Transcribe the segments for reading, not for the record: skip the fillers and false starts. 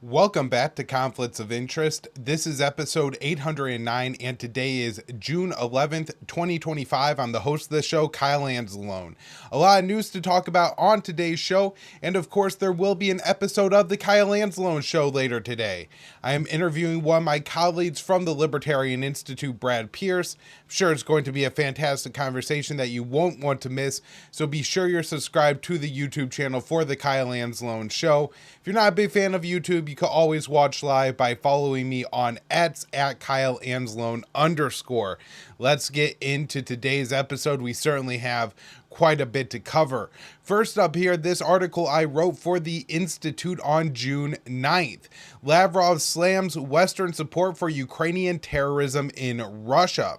Welcome back to Conflicts of Interest. This is episode 809, and today is June 11th, 2025. I'm the host of the show, Kyle Anzalone. A lot of news to talk about on today's show, and of course, there will be an episode of the Kyle Anzalone Show later today. I am interviewing one of my colleagues from the Libertarian Institute, Brad Pierce. I'm sure it's going to be a fantastic conversation that you won't want to miss, so be sure you're subscribed to the YouTube channel for the Kyle Anzalone Show. If you're not a big fan of YouTube, you can always watch live by following me on at Kyle Anzalone _. Let's get into today's episode. We certainly have quite a bit to cover. First up here, this article I wrote for the Institute on June 9th. Lavrov slams Western support for Ukrainian terrorism in Russia.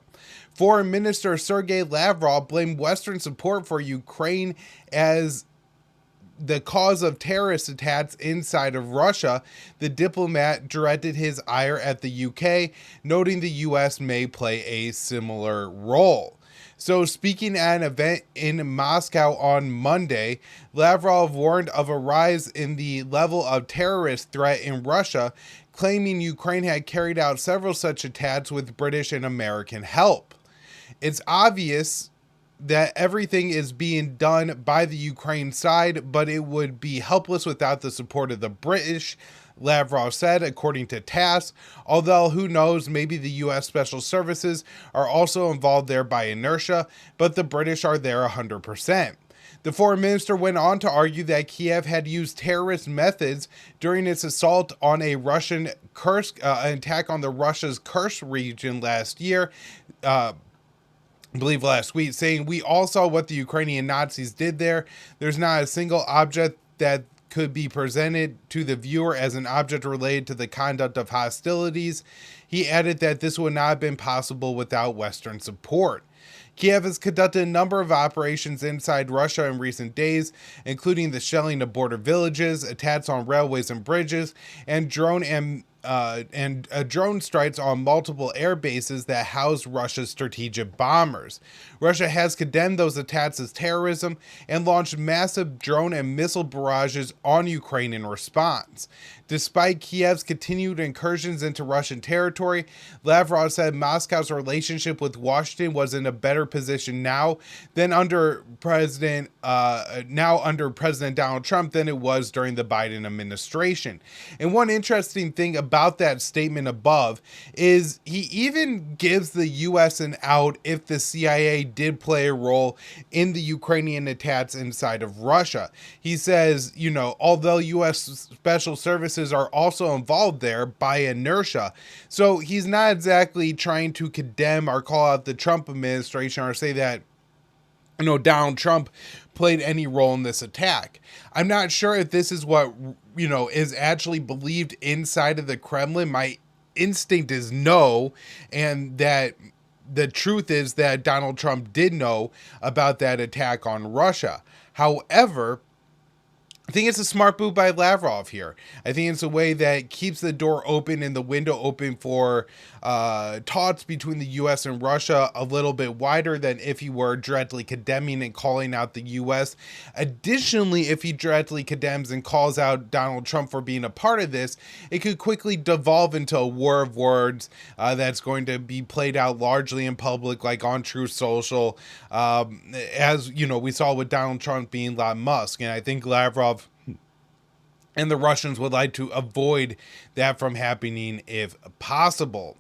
Foreign Minister Sergei Lavrov blamed Western support for Ukraine as the cause of terrorist attacks inside of Russia. The diplomat directed his ire at the UK, noting the US may play a similar role. So, speaking at an event in Moscow on Monday, Lavrov warned of a rise in the level of terrorist threat in Russia, claiming Ukraine had carried out several such attacks with British and American help. It's obvious that everything is being done by the Ukraine side, but it would be helpless without the support of the British, Lavrov said, according to TASS, although who knows, maybe the US Special Services are also involved there by inertia, but the British are there 100%. The foreign minister went on to argue that Kiev had used terrorist methods during its assault on a Russian Kursk, attack on the Russia's Kursk region last year, I believe last week, saying, "We all saw what the Ukrainian Nazis did there. There's not a single object that could be presented to the viewer as an object related to the conduct of hostilities." He added that this would not have been possible without Western support. Kiev has conducted a number of operations inside Russia in recent days, including the shelling of border villages, attacks on railways and bridges, and drone strikes on multiple air bases that house Russia's strategic bombers. Russia has condemned those attacks as terrorism and launched massive drone and missile barrages on Ukraine in response. Despite Kiev's continued incursions into Russian territory, Lavrov said Moscow's relationship with Washington was in a better position now under President Donald Trump than it was during the Biden administration. And one interesting thing about that statement above is he even gives the U.S. an out if the CIA did play a role in the Ukrainian attacks inside of Russia. He says, although U.S. Special Services are also involved there by inertia. So he's not exactly trying to condemn or call out the Trump administration or say that Donald Trump played any role in this attack. I'm not sure if this is what, is actually believed inside of the Kremlin. My instinct is no, and that the truth is that Donald Trump did know about that attack on Russia. However, I think it's a smart move by Lavrov here. I think it's a way that keeps the door open and the window open for talks between the U.S. and Russia a little bit wider than if he were directly condemning and calling out the U.S. Additionally, if he directly condemns and calls out Donald Trump for being a part of this, it could quickly devolve into a war of words that's going to be played out largely in public, like on Truth Social, as we saw with Donald Trump being Elon Musk. And I think Lavrov and the Russians would like to avoid that from happening if possible.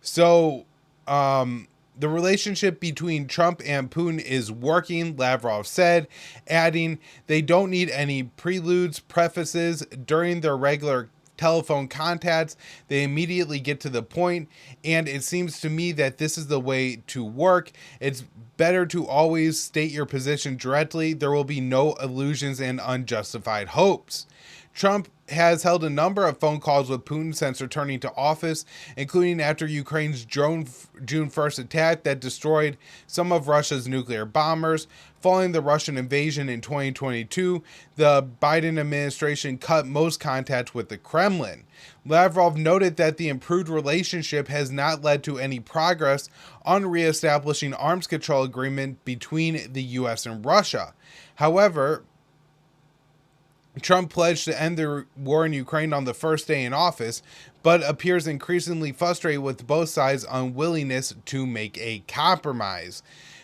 So, the relationship between Trump and Putin is working, Lavrov said, adding, they don't need any preludes, prefaces during their regular telephone contacts. They immediately get to the point, and it seems to me that this is the way to work. It's better to always state your position directly. There will be no illusions and unjustified hopes. Trump has held a number of phone calls with Putin since returning to office, including after Ukraine's June 1st attack that destroyed some of Russia's nuclear bombers. Following the Russian invasion in 2022, the Biden administration cut most contact with the Kremlin. Lavrov noted that the improved relationship has not led to any progress on reestablishing arms control agreement between the U.S. and Russia. However, Trump pledged to end the war in Ukraine on the first day in office, but appears increasingly frustrated with both sides' unwillingness to make a compromise.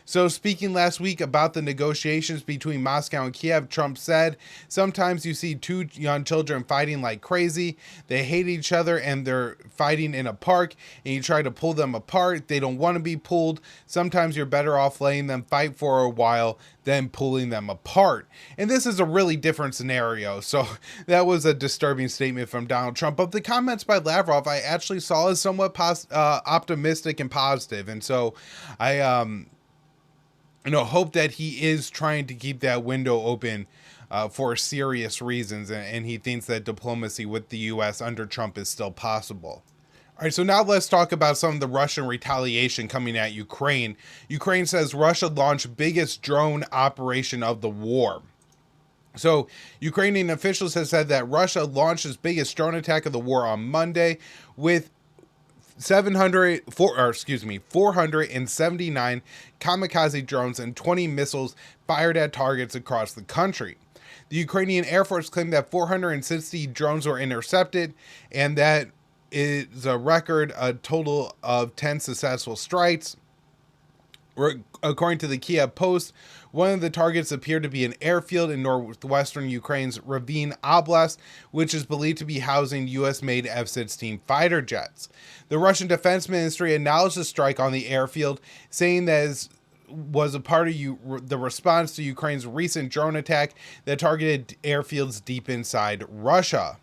So, speaking last week about the negotiations between Moscow and Kiev, Trump said, "Sometimes you see two young children fighting like crazy. They hate each other and they're fighting in a park, and you try to pull them apart. They don't want to be pulled. Sometimes you're better off letting them fight for a while than pulling them apart." And this is a really different scenario. So, that was a disturbing statement from Donald Trump. But the comments by Lavrov, I actually saw as somewhat optimistic and positive. And so, I, hope that he is trying to keep that window open for serious reasons, and he thinks that diplomacy with the U.S. under Trump is still possible. All right, so now let's talk about some of the Russian retaliation coming at Ukraine. Ukraine says Russia launched biggest drone operation of the war. So, Ukrainian officials have said that Russia launched its biggest drone attack of the war on Monday with 479 kamikaze drones and 20 missiles fired at targets across the country. The Ukrainian Air Force claimed that 460 drones were intercepted, and that is a record, a total of 10 successful strikes. According to the Kiev Post, one of the targets appeared to be an airfield in northwestern Ukraine's Ravine Oblast, which is believed to be housing U.S.-made F-16 fighter jets. The Russian Defense Ministry acknowledged the strike on the airfield, saying that was a part of the response to Ukraine's recent drone attack that targeted airfields deep inside Russia.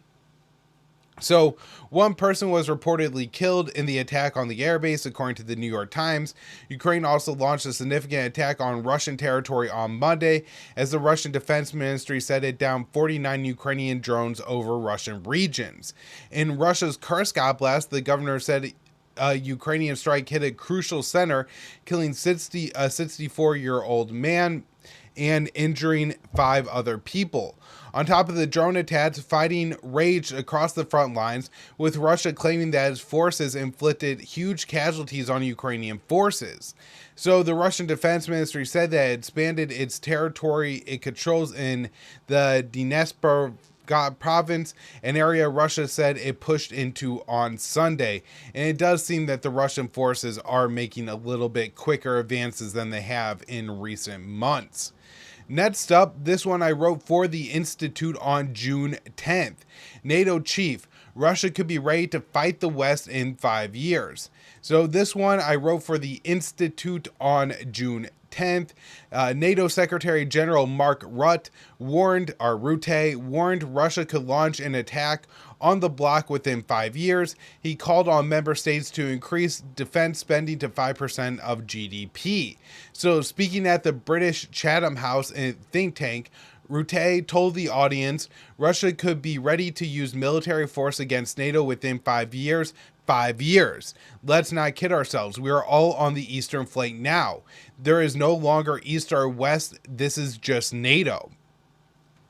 So, one person was reportedly killed in the attack on the airbase, according to the New York Times. Ukraine also launched a significant attack on Russian territory on Monday, as the Russian Defense Ministry said it downed 49 Ukrainian drones over Russian regions. In Russia's Kursk Oblast, the governor said a Ukrainian strike hit a crucial center, killing a 64-year-old man and injuring 5 other people. On top of the drone attacks, fighting raged across the front lines, with Russia claiming that its forces inflicted huge casualties on Ukrainian forces. So the Russian Defense Ministry said that it expanded its territory it controls in the Dnipro province, an area Russia said it pushed into on Sunday. And it does seem that the Russian forces are making a little bit quicker advances than they have in recent months. Next up, this one I wrote for the Institute on June 10th. NATO chief, Russia could be ready to fight the West in 5 years. So this one I wrote for the Institute on June 10th. NATO Secretary General Mark Rutte warned Russia could launch an attack on the bloc within 5 years. He called on member states to increase defense spending to 5% of GDP. So, speaking at the British Chatham House think tank, Rutte told the audience Russia could be ready to use military force against NATO within 5 years. 5 years. Let's not kid ourselves. We are all on the eastern flank now. There is no longer east or west. This is just NATO.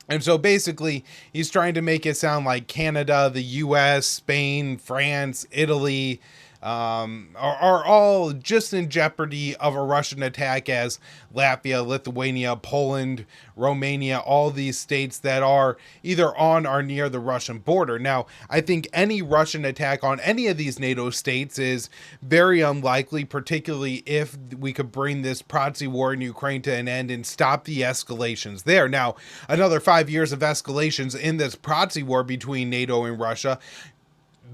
And so basically, he's trying to make it sound like Canada, the US, Spain, France, Italy are all just in jeopardy of a Russian attack, as Latvia, Lithuania, Poland, Romania, all these states that are either on or near the Russian border. Now, I think any Russian attack on any of these NATO states is very unlikely, particularly if we could bring this proxy war in Ukraine to an end and stop the escalations there. Now, another 5 years of escalations in this proxy war between NATO and Russia,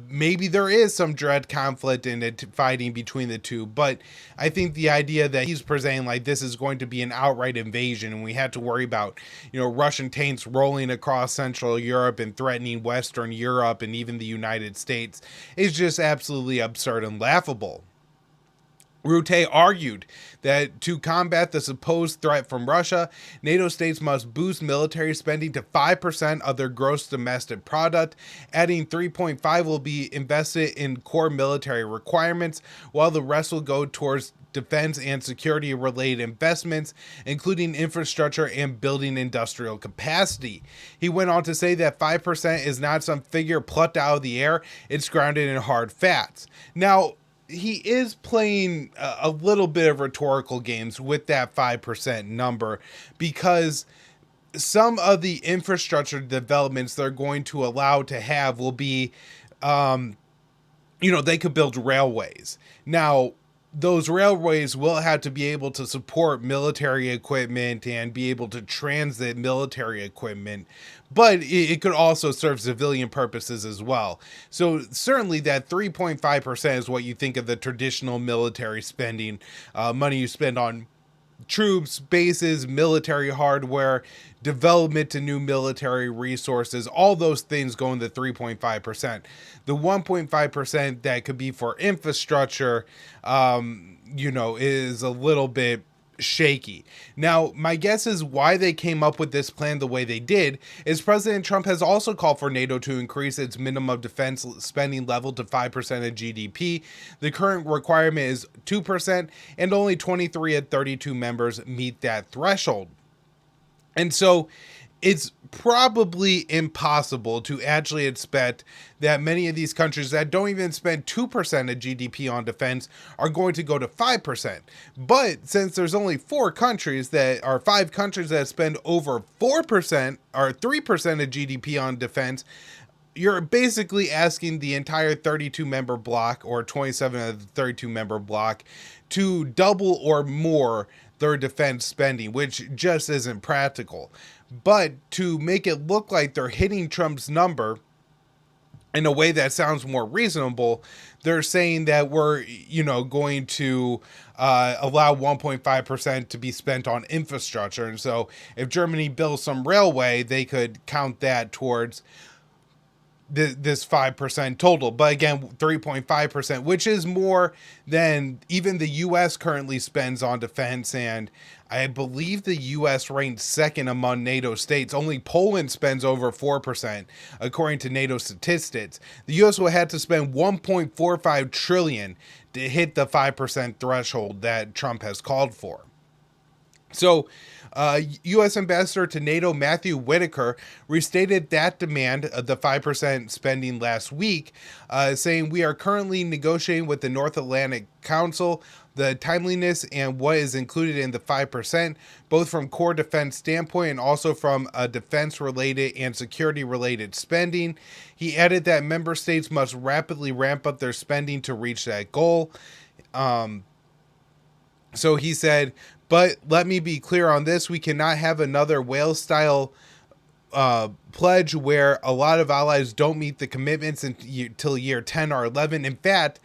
maybe there is some dread conflict and fighting between the two, but I think the idea that he's presenting like this is going to be an outright invasion and we have to worry about, Russian tanks rolling across Central Europe and threatening Western Europe and even the United States is just absolutely absurd and laughable. Rutte argued that to combat the supposed threat from Russia, NATO states must boost military spending to 5% of their gross domestic product, adding 3.5% will be invested in core military requirements, while the rest will go towards defense and security related investments, including infrastructure and building industrial capacity. He went on to say that 5% is not some figure plucked out of the air, it's grounded in hard facts. Now, he is playing a little bit of rhetorical games with that 5% number, because some of the infrastructure developments they're going to allow to have will be, they could build railways. Now, those railways will have to be able to support military equipment and be able to transit military equipment, but it could also serve civilian purposes as well. So certainly that 3.5% is what you think of the traditional military spending, money you spend on troops, bases, military hardware, development to new military resources, all those things go into 3.5%. The 1.5% that could be for infrastructure, is a little bit shaky. Now, my guess is why they came up with this plan the way they did is President Trump has also called for NATO to increase its minimum defense spending level to 5% of GDP. The current requirement is 2%, and only 23 of 32 members meet that threshold. And so it's probably impossible to actually expect that many of these countries that don't even spend 2% of GDP on defense are going to go to 5%. But since there's only 5 countries that spend over 4% or 3% of GDP on defense, you're basically asking the entire 32 member bloc or 27 of the 32 member bloc to double or more their defense spending, which just isn't practical. But to make it look like they're hitting Trump's number in a way that sounds more reasonable, they're saying that we're, going to allow 1.5% to be spent on infrastructure. And so if Germany builds some railway, they could count that towards this 5% total. But again, 3.5%, which is more than even the U.S. currently spends on defense. And I believe the U.S. ranked second among NATO states. Only Poland spends over 4%, according to NATO statistics. The U.S. will have to spend $1.45 trillion to hit the 5% threshold that Trump has called for. So, U.S. Ambassador to NATO Matthew Whitaker restated that demand of the 5% spending last week, saying, "We are currently negotiating with the North Atlantic Council the timeliness and what is included in the 5%, both from core defense standpoint and also from a defense-related and security-related spending." He added that member states must rapidly ramp up their spending to reach that goal. So he said, "But let me be clear on this. We cannot have another Wales-style pledge where a lot of allies don't meet the commitments until year 10 or 11. In fact,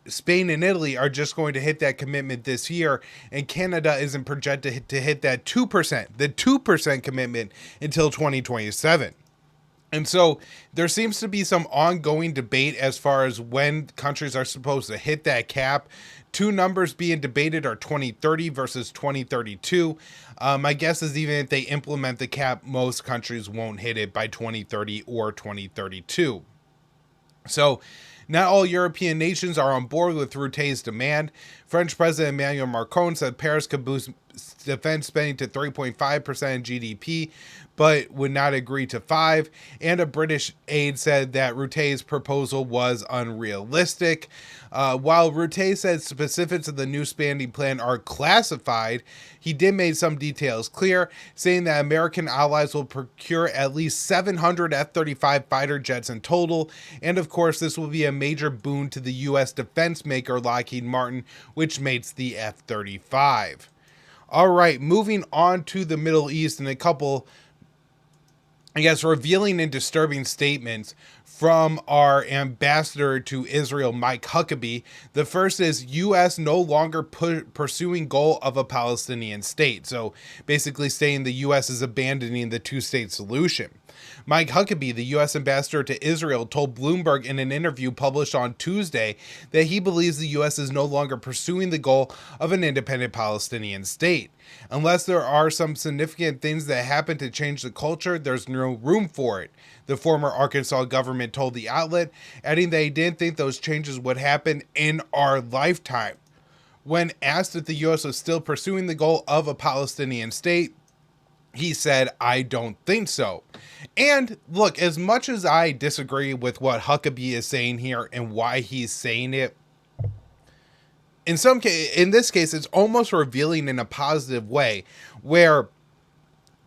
Spain and Italy are just going to hit that commitment this year, and Canada isn't projected to hit that 2% commitment until 2027. And so there seems to be some ongoing debate as far as when countries are supposed to hit that cap. 2 numbers being debated are 2030 versus 2032. My guess is even if they implement the cap, most countries won't hit it by 2030 or 2032. So not all European nations are on board with Route's demand. French President Emmanuel Macron said Paris could boost defense spending to 3.5% of GDP, but would not agree to 5%. And a British aide said that Route's proposal was unrealistic. While Route said specifics of the new spending plan are classified, he did make some details clear, saying that American allies will procure at least 700 F-35 fighter jets in total. And of course, this will be a major boon to the U.S. defense maker Lockheed Martin, which makes the F-35. All right, moving on to the Middle East and a couple, revealing and disturbing statements from our ambassador to Israel, Mike Huckabee. The first is U.S. no longer pursuing goal of a Palestinian state. So basically saying the U.S. is abandoning the 2-state solution. Mike Huckabee, the U.S. ambassador to Israel, told Bloomberg in an interview published on Tuesday that he believes the U.S. is no longer pursuing the goal of an independent Palestinian state. Unless there are some significant things that happen to change the culture, there's no room for it, the former Arkansas government told the outlet, adding that he didn't think those changes would happen in our lifetime. When asked if the U.S. was still pursuing the goal of a Palestinian state, he said, "I don't think so." And look, as much as I disagree with what Huckabee is saying here and why he's saying it, in this case, it's almost revealing in a positive way, where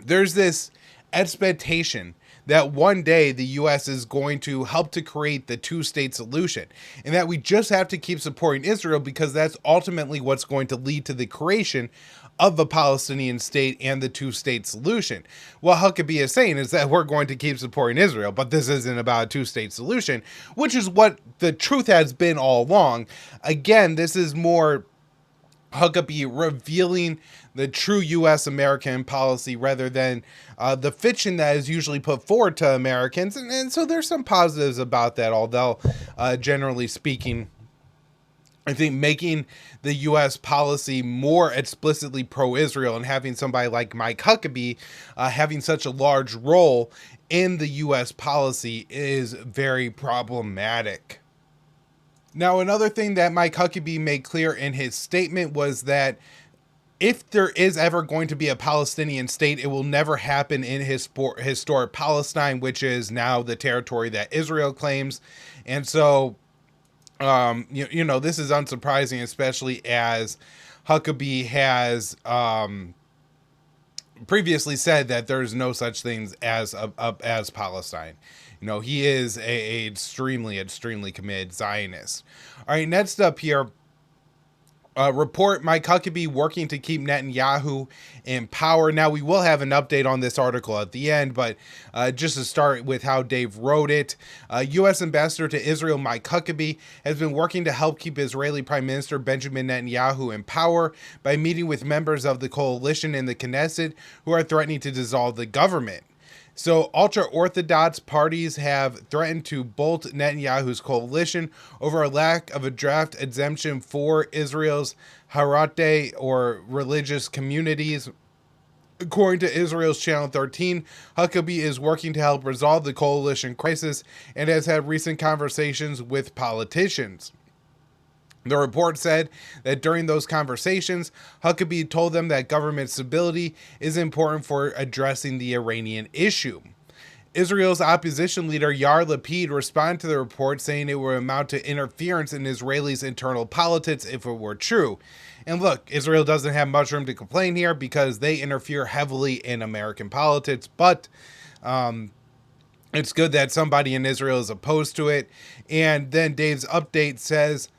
there's this expectation that one day the U.S. is going to help to create the two-state solution, and that we just have to keep supporting Israel because that's ultimately what's going to lead to the creation of a Palestinian state and the two-state solution. What Huckabee is saying is that we're going to keep supporting Israel, but this isn't about a two-state solution, which is what the truth has been all along. Again, this is more Huckabee revealing the true U.S. American policy rather than the fiction that is usually put forward to Americans. And so there's some positives about that, although generally speaking, I think making the U.S. policy more explicitly pro-Israel and having somebody like Mike Huckabee having such a large role in the U.S. policy is very problematic. Now, another thing that Mike Huckabee made clear in his statement was that if there is ever going to be a Palestinian state, it will never happen in historic Palestine, which is now the territory that Israel claims. And so, you know, this is unsurprising, especially as Huckabee has previously said that there's no such things as Palestine. You know, he is a extremely committed Zionist. All right, next up here, report Mike Huckabee working to keep Netanyahu in power. Now, we will have an update on this article at the end, but just to start with how Dave wrote it, U.S. Ambassador to Israel Mike Huckabee has been working to help keep Israeli Prime Minister Benjamin Netanyahu in power by meeting with members of the coalition in the Knesset who are threatening to dissolve the government. So ultra-Orthodox parties have threatened to bolt Netanyahu's coalition over a lack of a draft exemption for Israel's Harate, or religious communities. According to Israel's Channel 13, Huckabee is working to help resolve the coalition crisis and has had recent conversations with politicians. The report said that during those conversations, Huckabee told them that government stability is important for addressing the Iranian issue. Israel's opposition leader Yair Lapid responded to the report, saying it would amount to interference in Israelis' internal politics if it were true. And look, Israel doesn't have much room to complain here because they interfere heavily in American politics, but it's good that somebody in Israel is opposed to it. And then Dave's update says,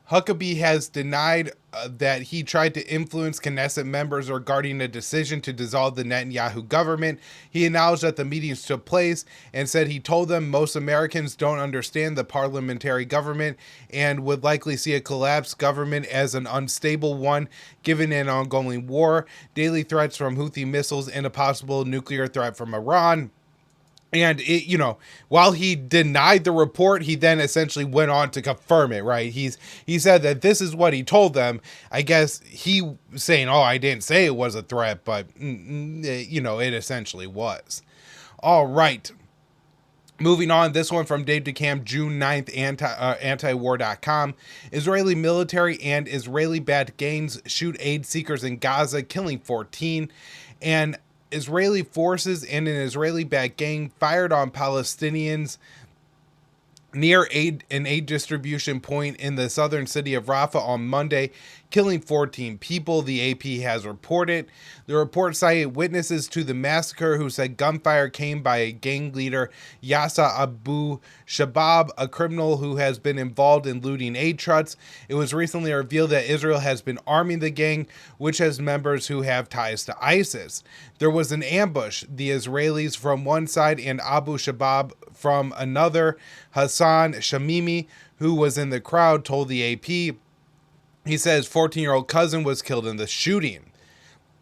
Huckabee has denied that he tried to influence Knesset members regarding a decision to dissolve the Netanyahu government. He acknowledged that the meetings took place and said he told them most Americans don't understand the parliamentary government and would likely see a collapsed government as an unstable one given an ongoing war, daily threats from Houthi missiles, and a possible nuclear threat from Iran. And it, you know, while he denied the report, he then essentially went on to confirm it, right? He said that this is what he told them. I guess he saying, "Oh, I didn't say it was a threat," but you know, it essentially was. All right. Moving on, this one from Dave DeCamp, June 9th, antiwar.com. Israeli military and Israeli-backed gangs shoot aid seekers in Gaza, killing 14. And Israeli forces and an Israeli-backed gang fired on Palestinians near an aid distribution point in the southern city of Rafah on Monday, killing 14 people, the AP has reported. The report cited witnesses to the massacre who said gunfire came by a gang leader, Yassa Abu Shabab, a criminal who has been involved in looting aid trucks. It was recently revealed that Israel has been arming the gang, which has members who have ties to ISIS. There was an ambush, the Israelis from one side and Abu Shabab from another. Hassan Shamimi, who was in the crowd, told the AP. He says 14-year-old cousin was killed in the shooting.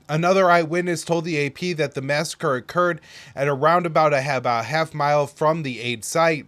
Another eyewitness told the AP that the massacre occurred at around about a half mile from the aid site.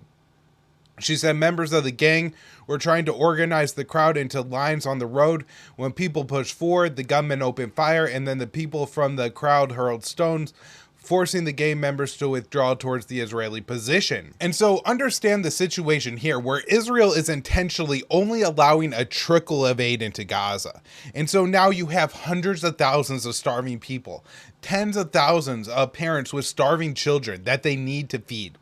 She said members of the gang were trying to organize the crowd into lines on the road. When people pushed forward, the gunmen opened fire, and then the people from the crowd hurled stones, forcing the gang members to withdraw towards the Israeli position. And so understand the situation here where Israel is intentionally only allowing a trickle of aid into Gaza. And so now you have hundreds of thousands of starving people, tens of thousands of parents with starving children that they need to feed.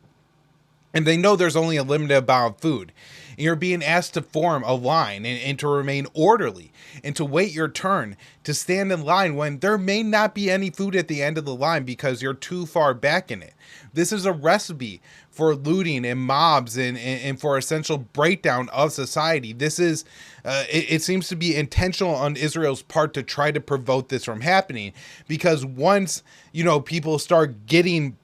and they know there's only a limited amount of food. And you're being asked to form a line and to remain orderly and to wait your turn to stand in line when there may not be any food at the end of the line because you're too far back in it. This is a recipe for looting and mobs and for essential breakdown of society. This is, it seems to be intentional on Israel's part to try to provoke this from happening, because once, people start getting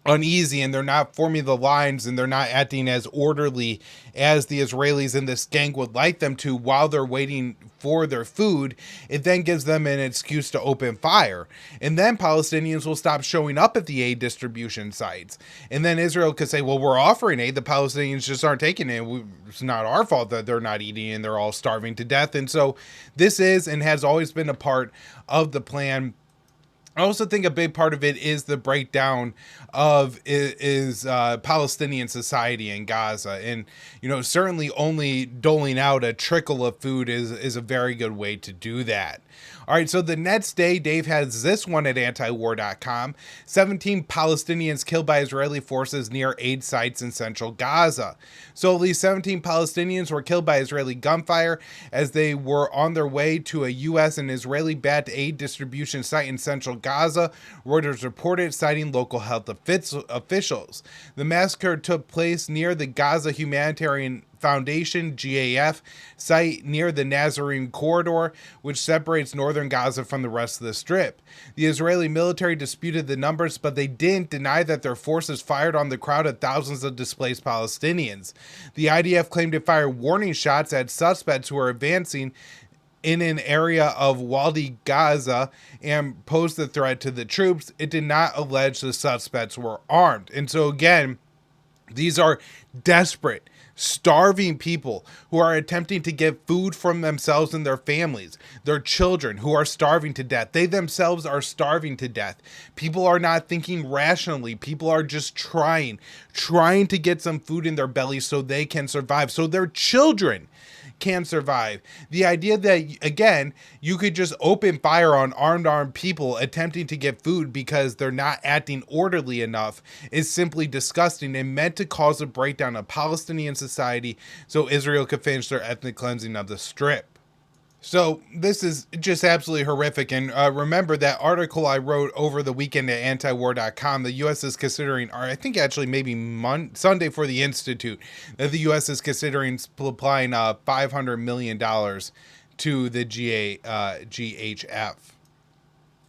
uneasy and they're not forming the lines and they're not acting as orderly as the Israelis in this gang would like them to while they're waiting for their food, it then gives them an excuse to open fire. And then Palestinians will stop showing up at the aid distribution sites. And then Israel could say, well, we're offering aid, the Palestinians just aren't taking it. It's not our fault that they're not eating and they're all starving to death. And so this is and has always been a part of the plan. I also think a big part of it is the breakdown of Palestinian society in Gaza. And, certainly only doling out a trickle of food is a very good way to do that. All right, so the next day, Dave has this one at antiwar.com. 17 Palestinians killed by Israeli forces near aid sites in central Gaza. So at least 17 Palestinians were killed by Israeli gunfire as they were on their way to a U.S. and Israeli-backed aid distribution site in central Gaza, Reuters reported, citing local health officials. The massacre took place near the Gaza Humanitarian Foundation GAF site near the Nazarene corridor, which separates northern Gaza from the rest of the strip. The Israeli military disputed the numbers, but they didn't deny that their forces fired on the crowd of thousands of displaced Palestinians. The IDF claimed it fired warning shots at suspects who were advancing in an area of Wadi Gaza and posed the threat to the troops. It did not allege the suspects were armed. And so again, these are desperate, starving people who are attempting to get food from themselves and their families, their children who are starving to death. They themselves are starving to death. People are not thinking rationally. People are just trying to get some food in their bellies so they can survive, so their children can survive. The idea that, again, you could just open fire on armed people attempting to get food because they're not acting orderly enough is simply disgusting and meant to cause a breakdown of Palestinian society so Israel could finish their ethnic cleansing of the strip. So this is just absolutely horrific. And remember that article I wrote over the weekend at antiwar.com. The U.S. is considering, or I think actually maybe Sunday for the Institute, that the U.S. is considering applying $500 million to the GHF.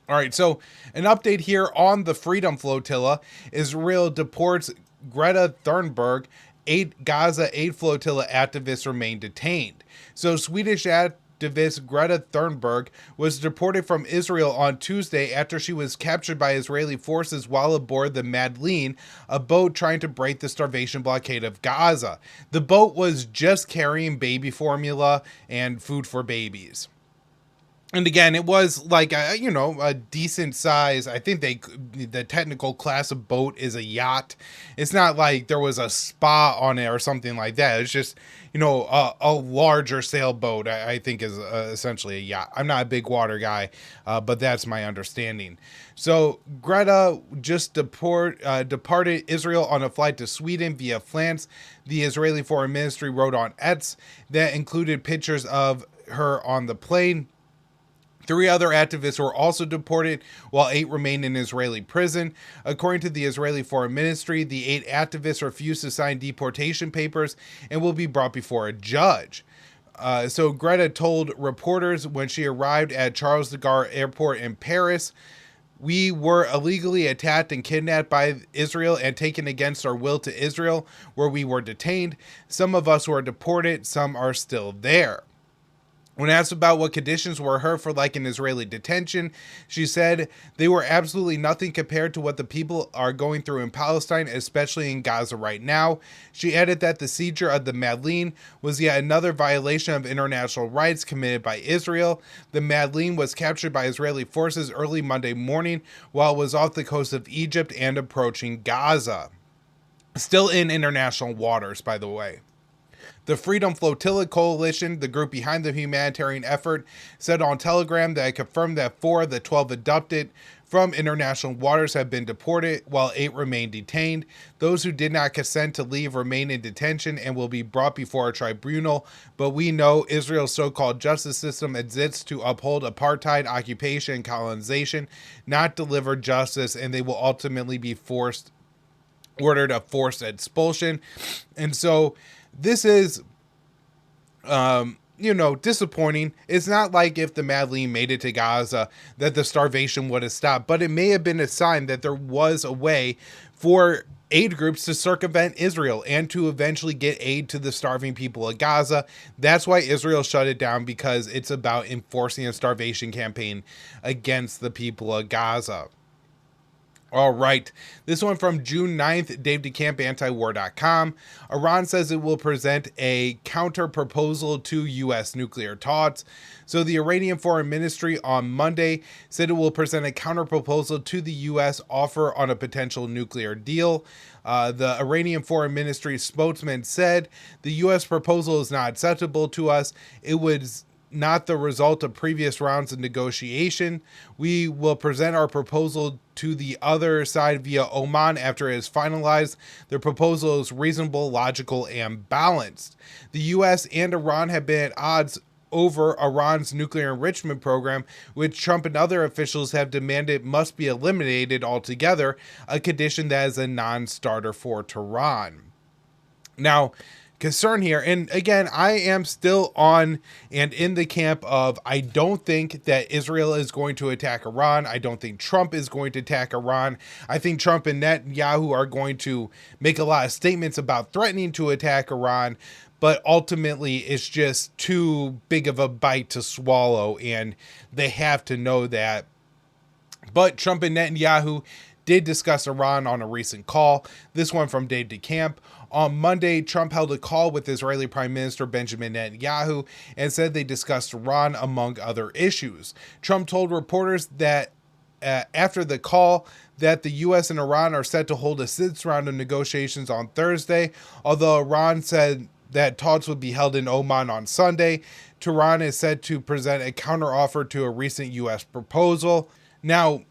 All right, so an update here on the Freedom Flotilla. Israel deports Greta Thurberg. 8 Gaza aid flotilla activists remain detained. So Swedish activist Greta Thurberg was deported from Israel on Tuesday after she was captured by Israeli forces while aboard the Madeleine, a boat trying to break the starvation blockade of Gaza. The boat was just carrying baby formula and food for babies. And again, it was like a decent size. I think the technical class of boat is a yacht. It's not like there was a spa on it or something like that. It's just, a larger sailboat, I think is essentially a yacht. I'm not a big water guy, but that's my understanding. So Greta just departed Israel on a flight to Sweden via France. The Israeli Foreign Ministry wrote on X that included pictures of her on the plane. 3 other activists were also deported, while 8 remain in Israeli prison. According to the Israeli Foreign Ministry, the 8 activists refused to sign deportation papers and will be brought before a judge. So Greta told reporters when she arrived at Charles de Gaulle Airport in Paris, "We were illegally attacked and kidnapped by Israel and taken against our will to Israel, where we were detained. Some of us were deported, some are still there." When asked about what conditions were her for like an Israeli detention, she said they were absolutely nothing compared to what the people are going through in Palestine, especially in Gaza right now. She added that the seizure of the Madeleine was yet another violation of international rights committed by Israel. The Madeleine was captured by Israeli forces early Monday morning while it was off the coast of Egypt and approaching Gaza. Still in international waters, by the way. The Freedom Flotilla Coalition, the group behind the humanitarian effort, said on Telegram that it confirmed that 4 of the 12 abducted from international waters have been deported, while 8 remain detained. Those who did not consent to leave remain in detention and will be brought before a tribunal. But we know Israel's so-called justice system exists to uphold apartheid, occupation, and colonization, not deliver justice, and they will ultimately be ordered a forced expulsion. And so this is disappointing. It's not like if the Madeleine made it to Gaza that the starvation would have stopped, but it may have been a sign that there was a way for aid groups to circumvent Israel and to eventually get aid to the starving people of Gaza. That's why Israel shut it down, because it's about enforcing a starvation campaign against the people of Gaza. All right, this one from June 9th, Dave DeCamp, antiwar.com. Iran says it will present a counter proposal to U.S. nuclear talks. So the Iranian Foreign Ministry on Monday said it will present a counter proposal to the U.S. offer on a potential nuclear deal. The Iranian Foreign Ministry spokesman said the U.S. proposal is not acceptable to us. It was not the result of previous rounds of negotiation. We will present our proposal to the other side via Oman after it is finalized. The proposal is reasonable, logical, and balanced. The U.S. and Iran have been at odds over Iran's nuclear enrichment program, which Trump and other officials have demanded must be eliminated altogether, a condition that is a non-starter for Tehran. Now, concern here, and again, I am still on and in the camp of I don't think that Israel is going to attack Iran. I don't think Trump is going to attack Iran. I think Trump and Netanyahu are going to make a lot of statements about threatening to attack Iran, but ultimately it's just too big of a bite to swallow, and they have to know that. But Trump and Netanyahu did discuss Iran on a recent call. This one from Dave DeCamp. On Monday, Trump held a call with Israeli Prime Minister Benjamin Netanyahu and said they discussed Iran among other issues. Trump told reporters that after the call that the U.S. and Iran are set to hold a sixth round of negotiations on Thursday, although Iran said that talks would be held in Oman on Sunday. Tehran is said to present a counteroffer to a recent U.S. proposal. Now,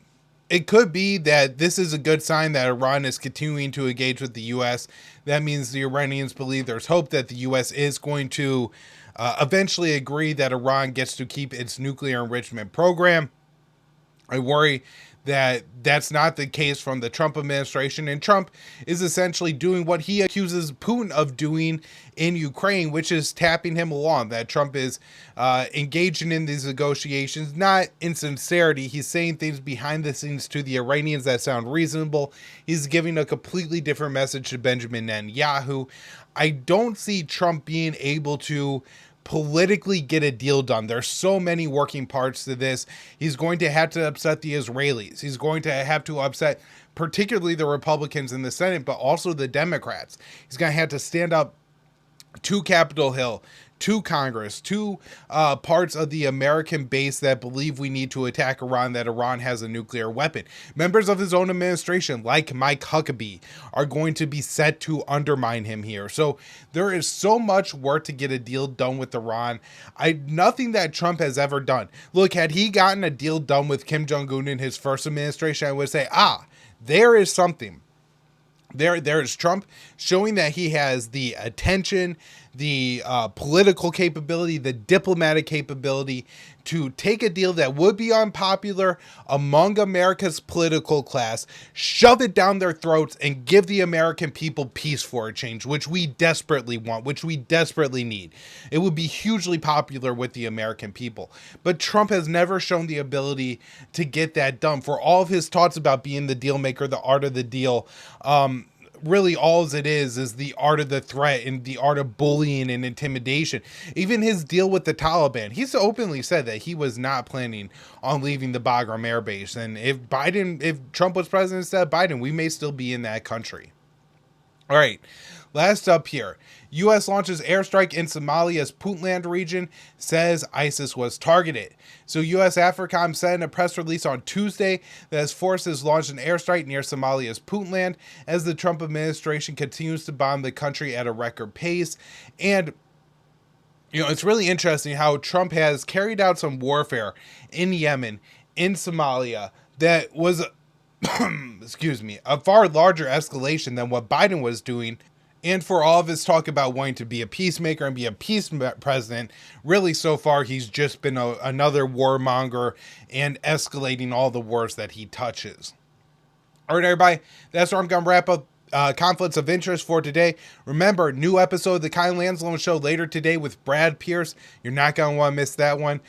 it could be that this is a good sign that Iran is continuing to engage with the U.S. That means the Iranians believe there's hope that the U.S. is going to eventually agree that Iran gets to keep its nuclear enrichment program. I worry that that's not the case from the Trump administration, and Trump is essentially doing what he accuses Putin of doing in Ukraine, which is tapping him along, that Trump is engaging in these negotiations, not in sincerity. He's saying things behind the scenes to the Iranians that sound reasonable. He's giving a completely different message to Benjamin Netanyahu. I don't see Trump being able to politically get a deal done. There's so many working parts to this. He's going to have to upset the Israelis. He's going to have to upset particularly the Republicans in the Senate, but also the Democrats. He's going to have to stand up to Capitol Hill, to Congress, to parts of the American base that believe we need to attack Iran, that Iran has a nuclear weapon. Members of his own administration, like Mike Huckabee, are going to be set to undermine him here. So there is so much work to get a deal done with Iran. Nothing that Trump has ever done. Look, had he gotten a deal done with Kim Jong-un in his first administration, I would say, there is something. There is Trump showing that he has the attention, the political capability, the diplomatic capability to take a deal that would be unpopular among America's political class, shove it down their throats, and give the American people peace for a change, which we desperately want, which we desperately need. It would be hugely popular with the American people. But Trump has never shown the ability to get that done. For all of his thoughts about being the deal maker, the art of the deal, really all it is the art of the threat and the art of bullying and intimidation. Even his deal with the Taliban, he's openly said that he was not planning on leaving the Bagram Air Base. And if Trump was president instead of Biden, we may still be in that country. All right, last up here. U.S. launches airstrike in Somalia's Puntland region, says ISIS was targeted. So U.S. AFRICOM said in a press release on Tuesday that its forces launched an airstrike near Somalia's Puntland as the Trump administration continues to bomb the country at a record pace. And it's really interesting how Trump has carried out some warfare in Yemen, in Somalia, that was, excuse me, a far larger escalation than what Biden was doing. And for all of his talk about wanting to be a peacemaker and be a peace president, really so far he's just been another warmonger and escalating all the wars that he touches. All right, everybody, that's where I'm going to wrap up conflicts of interest for today. Remember, new episode of the Kyle and Anzalone Show later today with Brad Pierce. You're not going to want to miss that one.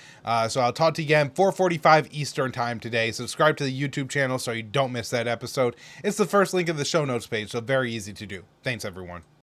So I'll talk to you again, 4:45 Eastern time today. Subscribe to the YouTube channel so you don't miss that episode. It's the first link in the show notes page, so very easy to do. Thanks, everyone.